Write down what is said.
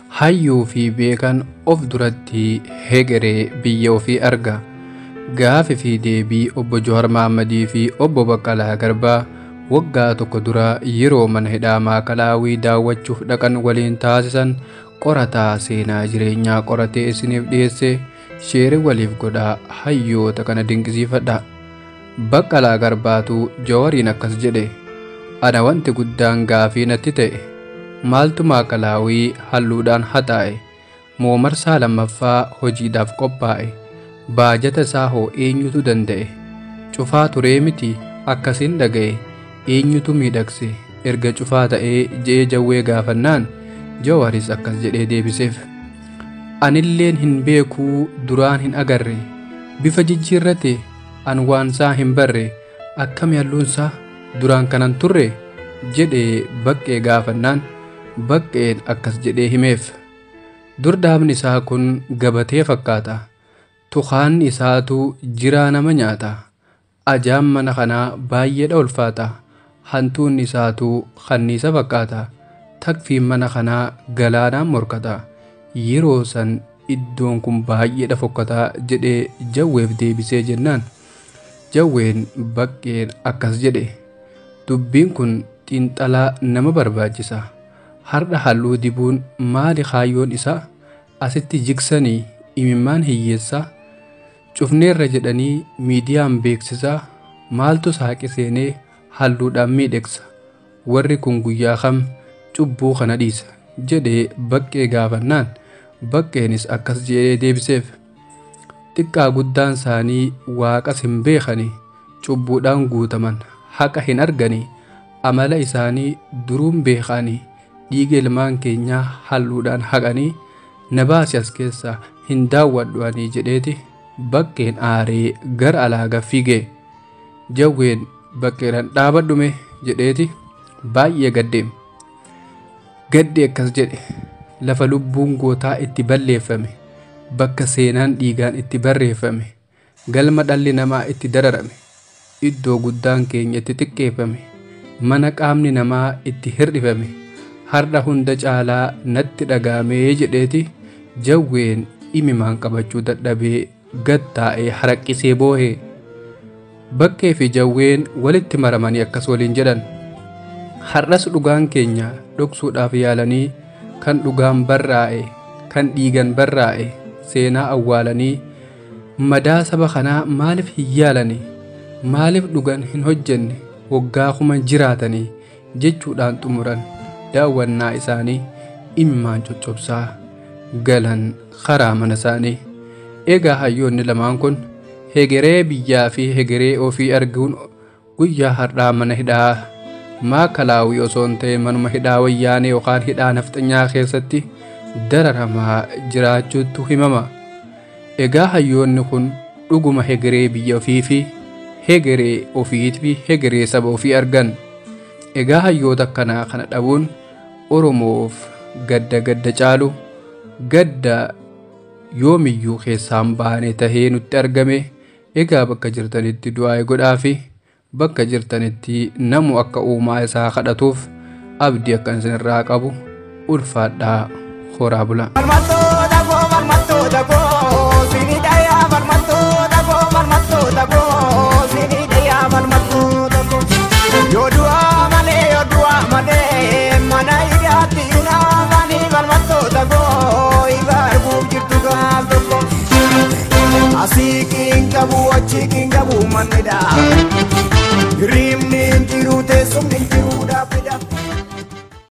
hayyuu fi beekan of duratti hegeree biyya ofii arga. Gaaffii fi deebii obbo Jowaar Mohammadii fi obbo Baqqalaa Garbaa waggaa tokko dura yeroo mana hidhaa Maakalaawii daawwachuuf dhaqan waliin taasisan qorataa seenaa jireenyaa qoratee isiniif dhiyeesse sheerii waliif godhaa hayyoota kana dinqisiifadha. Baqqalaa Garbaatu Jowaariin akkas jedhe, ana wanti guddaan gaafii natti ta'e maaltu Maakalaawii halluudhaan haxaa'e moo marsaa lammaffaa hojiidhaaf qophaa'e baajata isaa hoo eenyutu danda'e cufaa turee miti akkasiin dhaga'e eenyutu miidhagse erga cufaa ta'ee je'ee jawwee gaafannaan Jawaaris akkas jedhee deebiseef, anilleen hin beekuu duraan hin agarre bifa jijjiirrate an waansaa hin barre akkami halluunsaa duraan kanan turre jedhee Baqqee gaafannaan Baqqeen akkas jedhee himeef, durdaabni isaa kun gabatee fakkaata, tuqaanni isaatu jiraa nama nyaata, ajaan mana kanaa baay'eedha ulfaata, hantuunni isaatu kanniisa fakkaata, takfiin mana kanaa galaanaan morkata, yeroo san iddoon kun baay'eedha fokkataa jedhee jawweef deebisee jennaan jawween Baqqeen akkas jedhe, dubbiin kun xiinxalaa nama barbaachisa. Har'a halluu dibuun maali kaayyoon isaa? Asitti jigsanii imimmaan hiyyeessaa cufneerra jedhanii miidiyaan beeksisaa maaltu saaqi seenee halluudhaan miidhagsa? Warri kun guyyaa kam cubbuu kana dhiisa jedhee Baqqee gaafannaan Baqqeenis akkas jedhee deebiseef, xiqqaa guddaan isaanii waaqas hin beekani, cubbuudhaan guutaman haqa hin argani, amala isaanii duruun beekanii, dhiiga ilmaan keenyaa halluudhaan haqanii na baasi as keessaa hin daawwadhuanii jedheeti Baqqeen aaree gara alaa fiigee. Jawween Baqqeedhaan dhaabadhume jedheeti baay'ee gaddeem. Gadde akkas jedhe, lafa lubbuun gootaa itti balleeffame, bakka seenaan dhiigaan itti barreeffame, galma dhalli namaa itti dararame, iddoo guddaan keenya itti xiqqeeffame, mana qaamni namaa itti hir'ifame, har'a hunda caalaa natti dhagaamee jedheeti Jawween imimaan qabachuu dadhabee gad taa'ee haraqqisee boohee. Baqqee fi Jawween walitti maramanii akkas waliin jedhan, har'as dhugaan keenya dhoksuudhaaf yaalanii kan dhugaan barraa'e kan dhiigan barraa'e seenaa awwaalanii madaa saba kanaa maaliif hin yaalanii maaliif dhugan hin hojjenne waggaa kuma jiraatanii jechuudhaan xumuran daawwannaa isaanii imimaan coccobsaa galan karaa mana isaanii. Egaa hayyoonni lamaan kun hegeree biyyaa fi hegeree ofii arguun guyyaa har'aa mana hidhaa Maakalaawii osoo hin ta'e manuma hidhaa wayyaanee yookaan hidhaa nafxanyaa keessatti dararamaa jiraachuutu himama. Egaa hayyoonni kun dhuguma hegeree biyya ofii fi hegeree ofiitii fi hegeree saba ofii argan. Egaa hayyoota akkanaa kana dhabuun Oromoof gadda caalu gadda yoomiyyuu keessaan baanee tahee nutti argame. Egaa bakka jirtanitti du'aa godhaa fi bakka jirtanitti namu akka uumaa isaa kadhatuuf abdii akkan isinirraa qabu ulfaadhaa horaa bula. Asikin kabu achikin kabu manida Grim nin tiru te sum nin tiru da peda